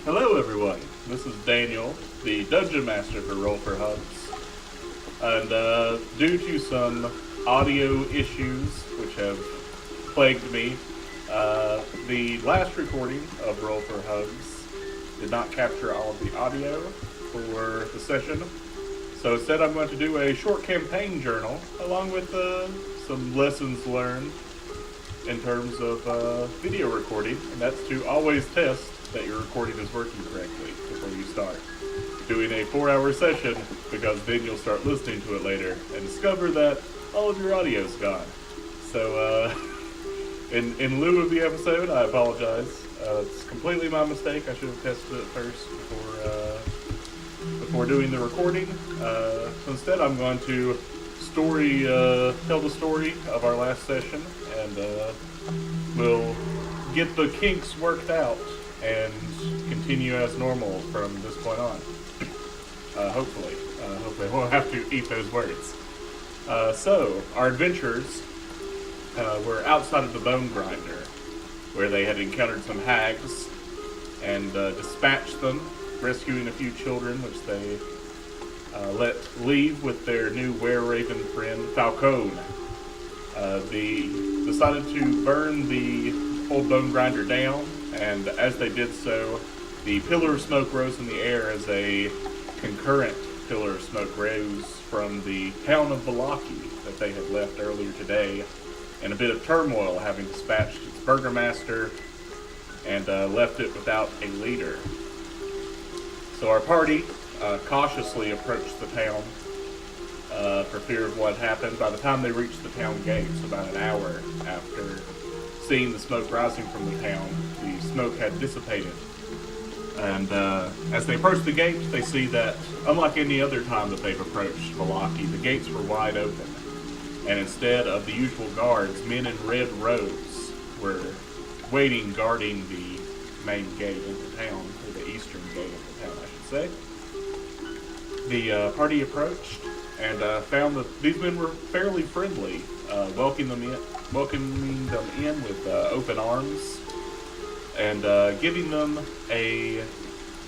Hello everyone, this is Daniel, the Dungeon Master for Roll for Hubs. And due to some audio issues which have plagued me, the last recording of Roll for Hubs did not capture all of the audio for the session. So instead I'm going to do a short campaign journal along with some lessons learned in terms of video recording, and that's to always test that your recording is working correctly before you start doing a 4-hour session, because then you'll start listening to it later and discover that all of your audio's gone. So in lieu of the episode, I apologize. It's completely my mistake. I should have tested it first before doing the recording. So instead I'm going to tell the story of our last session, and we'll get the kinks worked out and continue as normal from this point on. Hopefully I won't have to eat those words. So, our adventurers were outside of the Bone Grinder, where they had encountered some hags and dispatched them, rescuing a few children, which they let leave with their new were-raven friend, Falcone. They decided to burn the old Bone Grinder down, and as they did so, the pillar of smoke rose in the air as a concurrent pillar of smoke rose from the town of Valaki that they had left earlier today, in a bit of turmoil, having dispatched its burgomaster and left it without a leader. So our party cautiously approached the town for fear of what happened. By the time they reached the town gates, about an hour after seeing the smoke rising from the town, the smoke had dissipated. And as they approach the gates, they see that, unlike any other time that they've approached Valaki, the gates were wide open. And instead of the usual guards, men in red robes were waiting, guarding the main gate into town, or the eastern gate of the town, I should say. The party approached and found that these men were fairly friendly, welcoming them in with open arms, and giving them a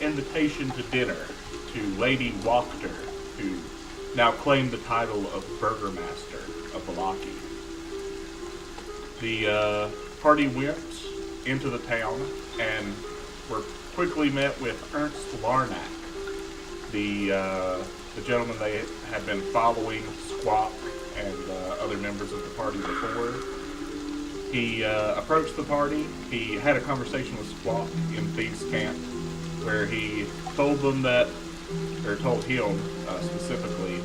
invitation to dinner to Lady Wachter, who now claimed the title of Burgomaster of Valaki. The party went into the town and were quickly met with Ernst Larnack, the gentleman they had been following, Squawk, and other members of the party before. He approached the party. He had a conversation with Squawk in Thieves' Camp, where he told him specifically,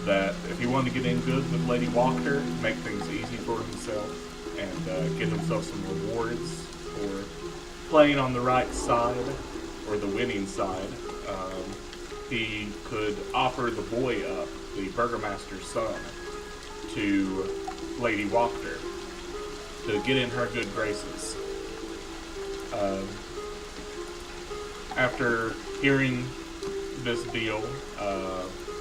that if he wanted to get in good with Lady Wachter, make things easy for himself, and get himself some rewards for playing on the right side, or the winning side, he could offer the boy up, the Burgomaster's son, to Lady Wachter to get in her good graces. After hearing this deal,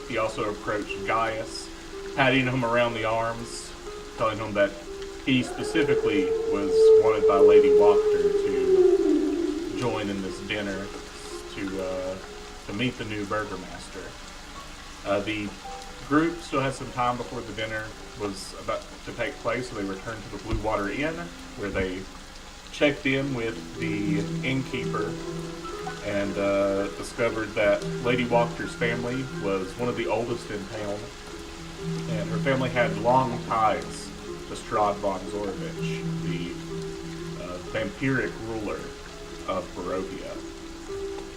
he also approached Gaius, patting him around the arms, telling him that he specifically was wanted by Lady Wachter to join in this dinner to meet the new burgomaster. The group still had some time before the dinner was about to take place, so they returned to the Blue Water Inn, where they checked in with the innkeeper and discovered that Lady Wachter's family was one of the oldest in town, and her family had long ties to Strahd von Zorovich, the vampiric ruler of Barovia.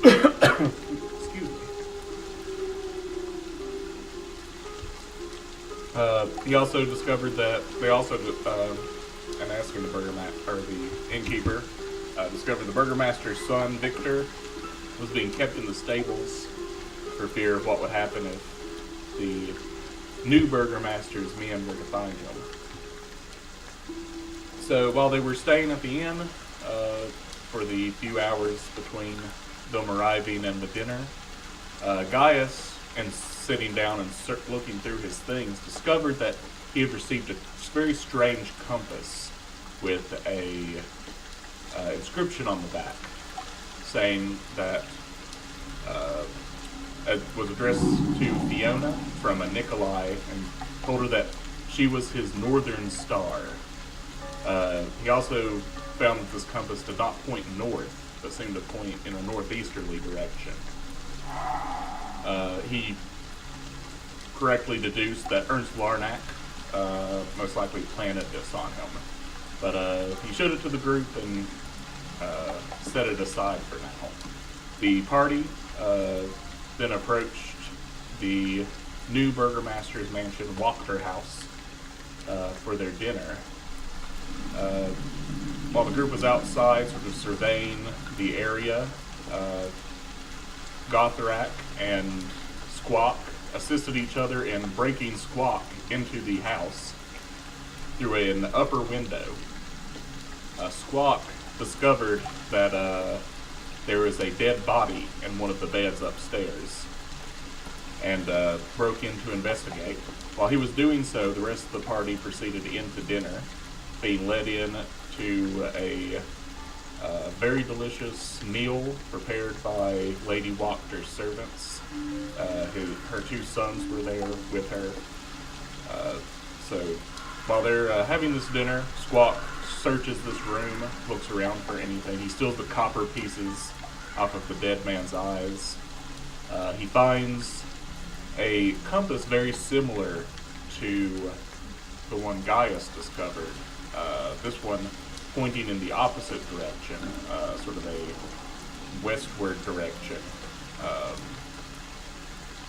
Excuse me. He also discovered that and asking the burgomaster, or the innkeeper, discovered the burgomaster's son, Victor, was being kept in the stables for fear of what would happen if the new burgomaster's men were to find him. So while they were staying at the inn for the few hours between them arriving and the dinner, Gaius, in sitting down and looking through his things, discovered that he had received a very strange compass with a inscription on the back. saying that it was addressed to Fiona from a Nikolai, and told her that she was his northern star. He also found that this compass did not point north, but seemed to point in a northeasterly direction. He correctly deduced that Ernst Larnack most likely planted this on him. But he showed it to the group and set it aside for now. The party then approached the new Burgomaster's mansion, Walker House, for their dinner. While the group was outside, sort of surveying the area, Gauthrak and Squawk assisted each other in breaking Squawk into the house through an upper window. Squawk discovered that there was a dead body in one of the beds upstairs, and broke in to investigate. While he was doing so, the rest of the party proceeded into dinner, being led in to a very delicious meal prepared by Lady Walker's servants. Her two sons were there with her. So while they're having this dinner, Squawk searches this room, looks around for anything. He steals the copper pieces off of the dead man's eyes. He finds a compass very similar to the one Gaius discovered. This one pointing in the opposite direction, sort of a westward direction,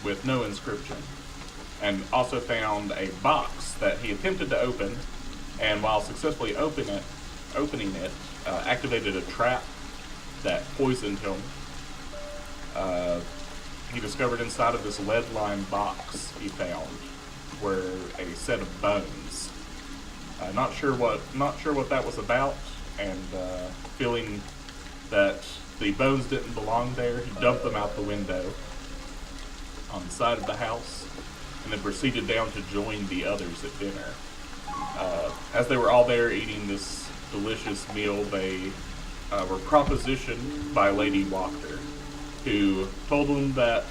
with no inscription. And also found a box that he attempted to open, and while successfully opening it, activated a trap that poisoned him. He discovered inside of this lead-lined box he found were a set of bones. Not sure what that was about, and feeling that the bones didn't belong there, he dumped them out the window on the side of the house, and then proceeded down to join the others at dinner. As they were all there eating this delicious meal, they were propositioned by Lady Walker, who told them that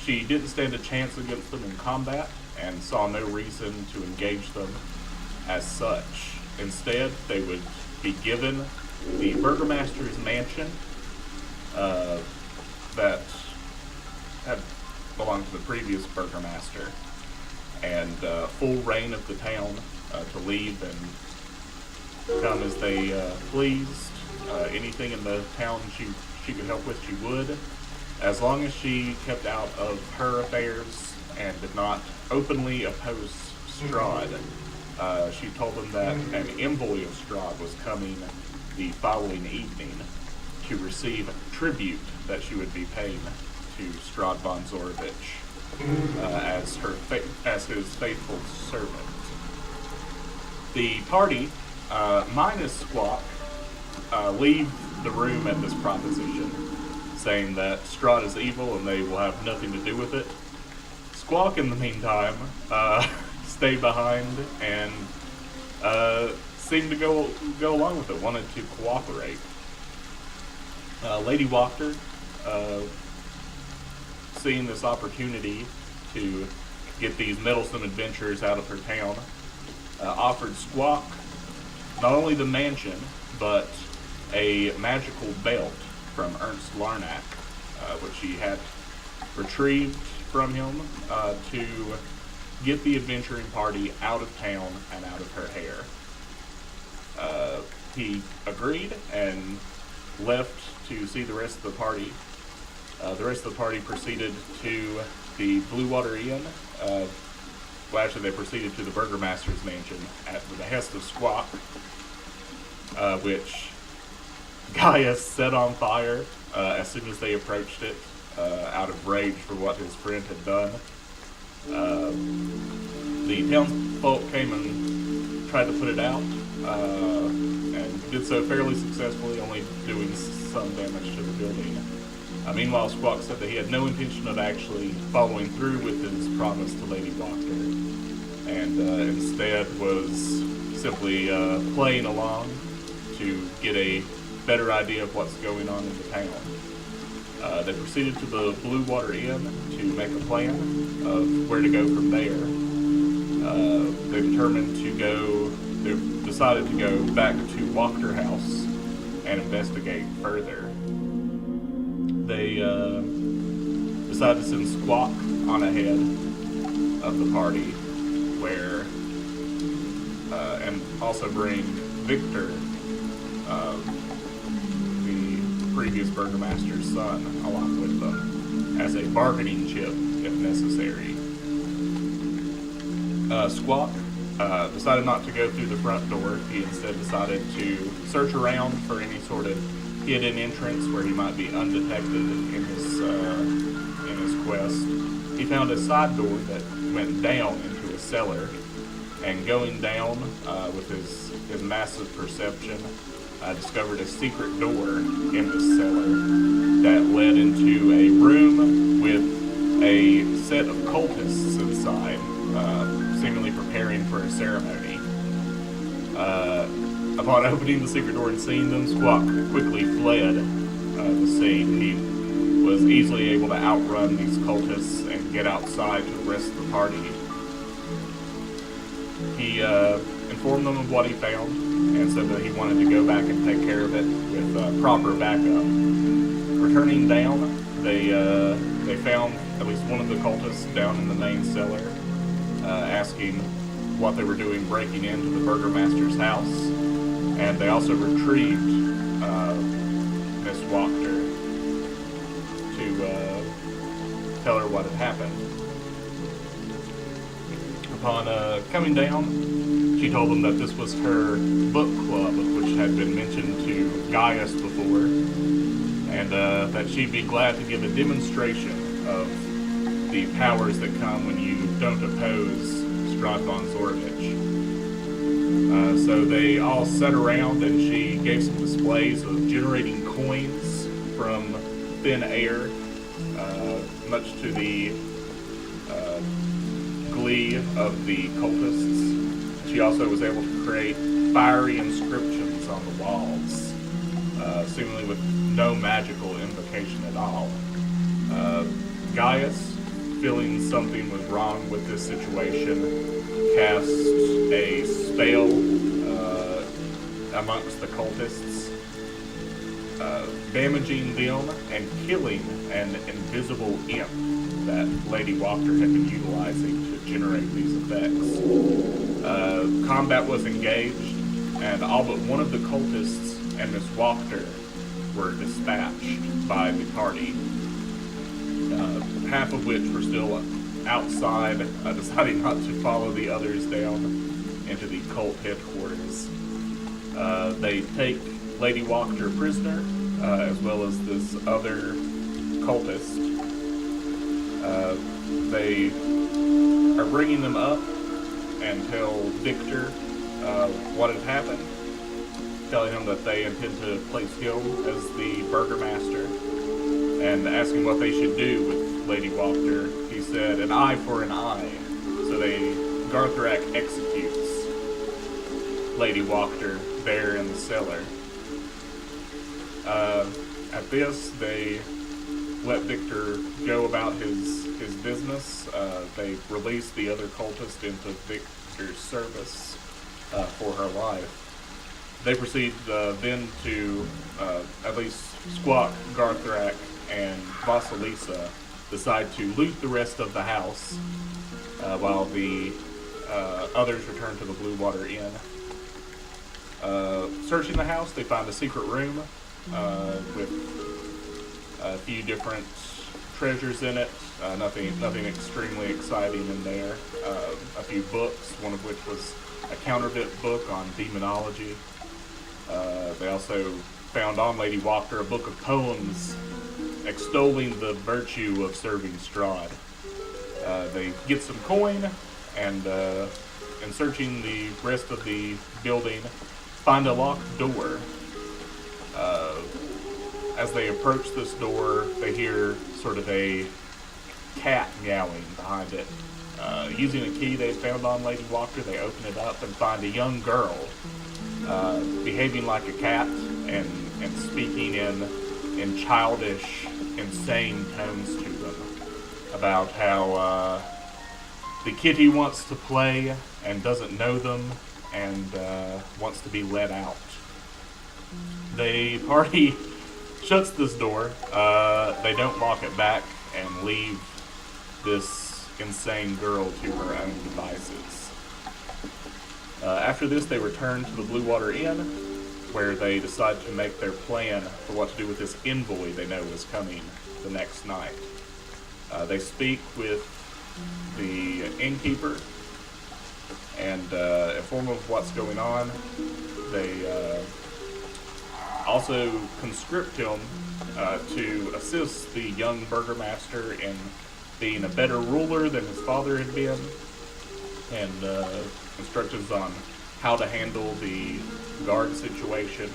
she didn't stand a chance against them in combat and saw no reason to engage them as such. Instead, they would be given the Burgomaster's mansion that had belonged to the previous Burgomaster, and full reign of the town to leave and come as they pleased. Anything in the town she could help with, she would, as long as she kept out of her affairs and did not openly oppose Strahd. She told them that an envoy of Strahd was coming the following evening to receive tribute that she would be paying to Strahd von Zorovich as his faithful servant. The party, minus Squawk, leave the room at this proposition, saying that Strahd is evil and they will have nothing to do with it. Squawk, in the meantime, stayed behind and seemed to go along with it, wanted to cooperate. Lady Walker, seeing this opportunity to get these meddlesome adventurers out of her town, offered Squawk not only the mansion, but a magical belt from Ernst Larnack, which he had retrieved from him to get the adventuring party out of town and out of her hair. He agreed and left to see the rest of the party. The rest of the party proceeded to the Blue Water Inn. Well, actually, they proceeded to the Burgomaster's mansion at the behest of Squawk, which Gaius set on fire as soon as they approached it, out of rage for what his friend had done. The townsfolk came and tried to put it out, and did so fairly successfully, only doing some damage to the building. Meanwhile, Squawk said that he had no intention of actually following through with his promise to Lady Walker, and instead was simply playing along to get a better idea of what's going on in the town. They proceeded to the Blue Water Inn to make a plan of where to go from there. They decided to go back to Wachter House and investigate further. They decided to send Squawk on ahead of the party, and also bring Victor, the previous Burgomaster's son, along with them as a bargaining chip if necessary. Squawk decided not to go through the front door. He instead decided to search around for any sort of hidden entrance where he might be undetected in his quest. He found a side door that went down into a cellar, and going down with his massive perception, discovered a secret door in the cellar that led into a room with a set of cultists inside, seemingly preparing for a ceremony. Upon opening the secret door and seeing them, Squawk quickly fled the scene. He was easily able to outrun these cultists and get outside to the rest of the party. He informed them of what he found and said that he wanted to go back and take care of it with proper backup. Returning down, they found at least one of the cultists down in the main cellar, asking what they were doing breaking into the Burgomaster's house, and they also retrieved Miss Wachter to tell her what had happened. Upon coming down, she told them that this was her book club, which had been mentioned to Gaius before, and that she'd be glad to give a demonstration of the powers that come when you don't oppose Strahd von Zorovich. So they all sat around, and she gave some displays of generating coins from thin air, much to the glee of the cultists. She also was able to create fiery inscriptions on the walls, seemingly with no magical invocation at all. Gaius, feeling something was wrong with this situation, cast a spell amongst the cultists, damaging them and killing an invisible imp that Lady Wachter had been utilizing to generate these effects. Combat was engaged, and all but one of the cultists and Miss Wachter were dispatched by the party, half of which were still outside, deciding not to follow the others down into the cult headquarters. They take Lady Wachter prisoner, as well as this other cultist. They are bringing them up and tell Victor what had happened, telling him that they intend to place him as the Burgomaster, and asking what they should do with Lady Wachter. He said, an eye for an eye. So Gauthrak executes Lady Wachter there in the cellar. At this, they let Victor go about his business. They release the other cultist into Victor's service for her life. They proceed then to, at least Squawk, Gauthrak, and Vasalisa decide to loot the rest of the house, while the others return to the Blue Water Inn. Searching the house, they find a secret room with a few different treasures in it. Nothing extremely exciting in there. A few books, one of which was a counterfeit book on demonology. They also found on Lady Wachter a book of poems extolling the virtue of serving Strahd. They get some coin, and in searching the rest of the building, find a locked door. As they approach this door, they hear sort of a cat meowing behind it. Using a key they found on Lady Wachter, they open it up and find a young girl behaving like a cat and and speaking in childish, insane tones to them about how the kitty wants to play and doesn't know them and wants to be let out. The party shuts this door. They don't lock it back and leave this insane girl to her own devices. After this, they return to the Blue Water Inn, where they decide to make their plan for what to do with this envoy they know is coming the next night. They speak with the innkeeper and inform him of what's going on. They also conscript him to assist the young Burgomaster in being a better ruler than his father had been, and instructions on how to handle the guard situation,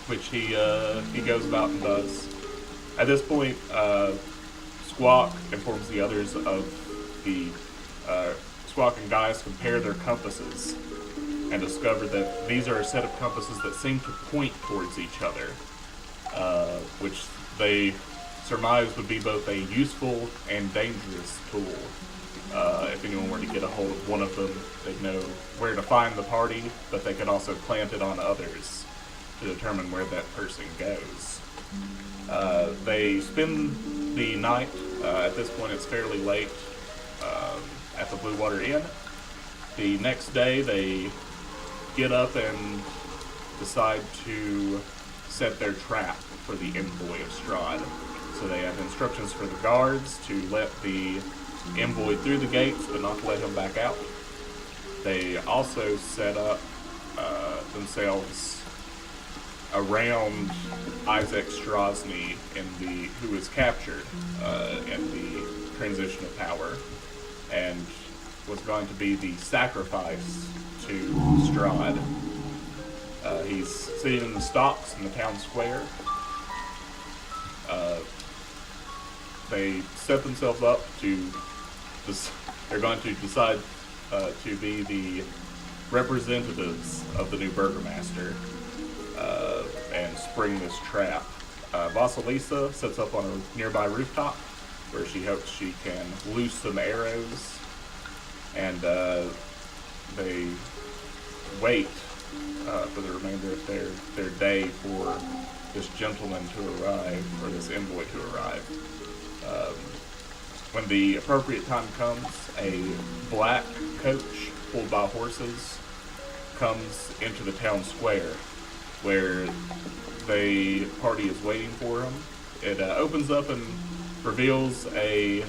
which he goes about and does. At this point, Squawk informs the others of the Squawk and Gaius compare their compasses and discover that these are a set of compasses that seem to point towards each other, which they surmise would be both a useful and dangerous tool. If anyone were to get a hold of one of them, they'd know where to find the party, but they could also plant it on others to determine where that person goes. They spend the night, at this point it's fairly late, at the Blue Water Inn. The next day they get up and decide to set their trap for the envoy of Strahd. So they have instructions for the guards to let the envoy through the gates, but not to let him back out. They also set up themselves around Isaac Strasny who was captured in the transition of power, and was going to be the sacrifice to Strahd. He's sitting in the stocks in the town square. They set themselves up to they're going to decide to be the representatives of the new Burgomaster and spring this trap. Vasalisa sets up on a nearby rooftop where she hopes she can loose some arrows, and they wait for the remainder of their day for this gentleman to arrive, or this envoy to arrive. When the appropriate time comes, a black coach pulled by horses comes into the town square, where the party is waiting for him. It opens up and reveals a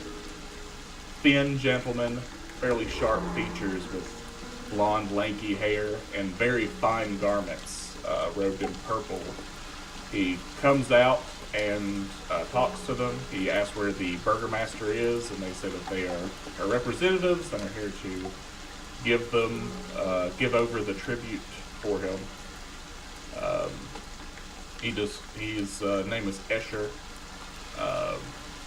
thin gentleman, fairly sharp features with blonde, lanky hair and very fine garments, robed in purple. He comes out and talks to them. He asks where the Burgomaster is, and they say that they are representatives and are here to give over the tribute for him. His name is Escher,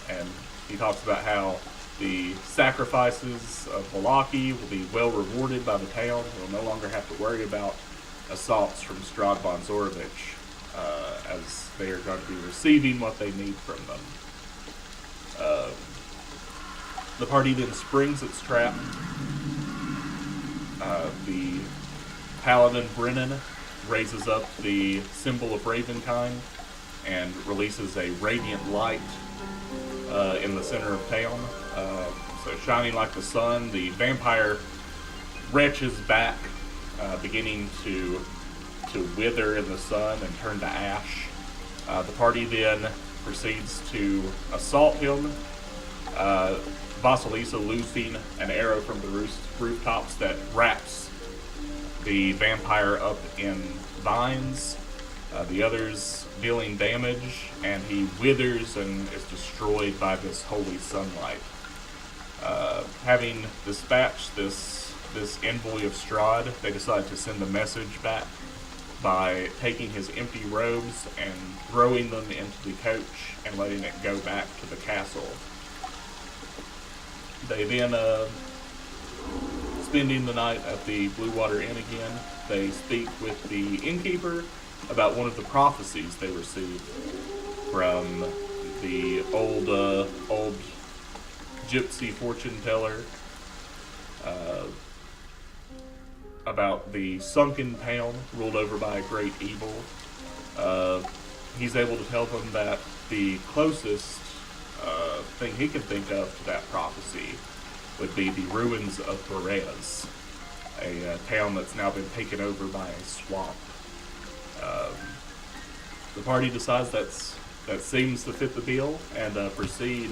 and he talks about how the sacrifices of Valaki will be well rewarded by the town. We'll no longer have to worry about assaults from Strahd von Zorovich, as they are going to be receiving what they need from them. The party then springs its trap. The Paladin Brennan raises up the symbol of Ravenkind and releases a radiant light in the center of town. So shining like the sun, the vampire retches back, beginning to wither in the sun and turn to ash. The party then proceeds to assault him, Vasalisa loosing an arrow from the rooftops that wraps the vampire up in vines, the others dealing damage, and he withers and is destroyed by this holy sunlight. Having dispatched this envoy of Strahd, they decide to send a message back by taking his empty robes and throwing them into the coach and letting it go back to the castle. They then, spending the night at the Blue Water Inn again, they speak with the innkeeper about one of the prophecies they received from the old gypsy fortune teller about the sunken town ruled over by a great evil. He's able to tell them that the closest thing he can think of to that prophecy would be the ruins of Perez, a town that's now been taken over by a swamp. The party decides that seems to fit the bill and proceed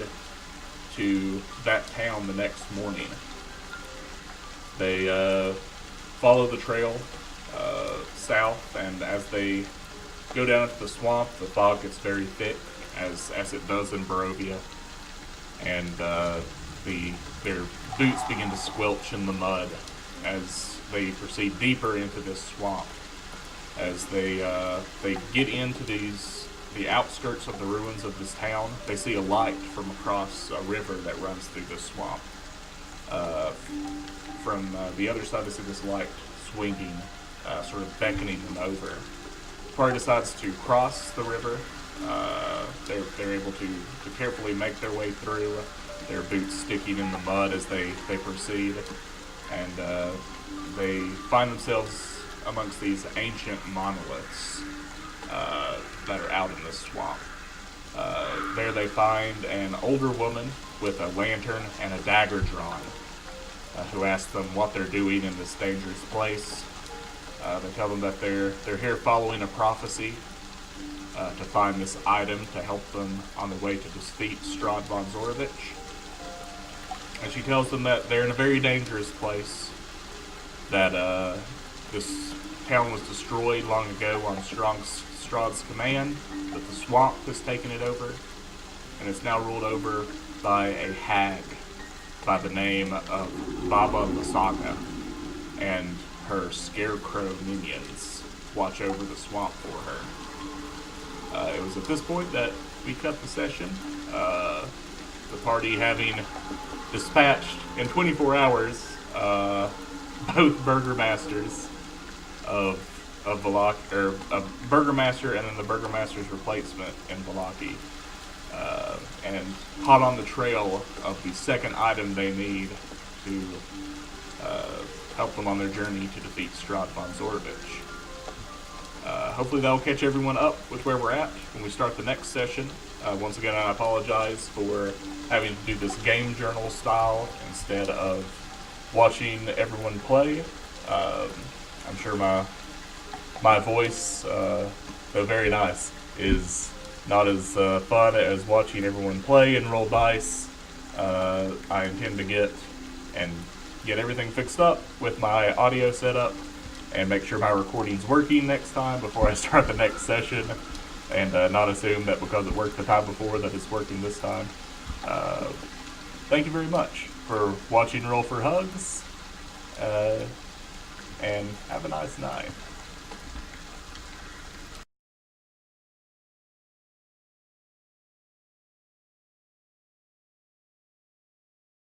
to that town the next morning. They follow the trail south, and as they go down into the swamp, the fog gets very thick, as it does in Barovia, and their boots begin to squelch in the mud as they proceed deeper into this swamp. As they get into the outskirts of the ruins of this town, they see a light from across a river that runs through this swamp. From the other side, they see this light swinging, sort of beckoning them over. The party decides to cross the river. They're able to carefully make their way through, their boots sticking in the mud as they proceed, and they find themselves amongst these ancient monoliths that are out in this swamp. There they find an older woman with a lantern and a dagger drawn, who asks them what they're doing in this dangerous place. They tell them that they're here following a prophecy to find this item to help them on their way to defeat Strahd von Zorovich. And she tells them that they're in a very dangerous place, that this town was destroyed long ago on Strahd's command, that the swamp has taken it over, and it's now ruled over by a hag by the name of Baba Lysaga, and her scarecrow minions watch over the swamp for her. It was at this point that we cut the session, the party having dispatched in 24 hours both Burgomasters of Burgomaster and then the Burgomaster's replacement in Vallaki, and hot on the trail of the second item they need to help them on their journey to defeat Strahd von Zorovich. Hopefully that'll catch everyone up with where we're at when we start the next session. Once again, I apologize for having to do this game journal style instead of watching everyone play. I'm sure my voice, though very nice, is not as fun as watching everyone play and roll dice. I intend to get everything fixed up with my audio setup and make sure my recording's working next time before I start the next session, and not assume that because it worked the time before that it's working this time. Thank you very much for watching Roll for Hugs, and have a nice night.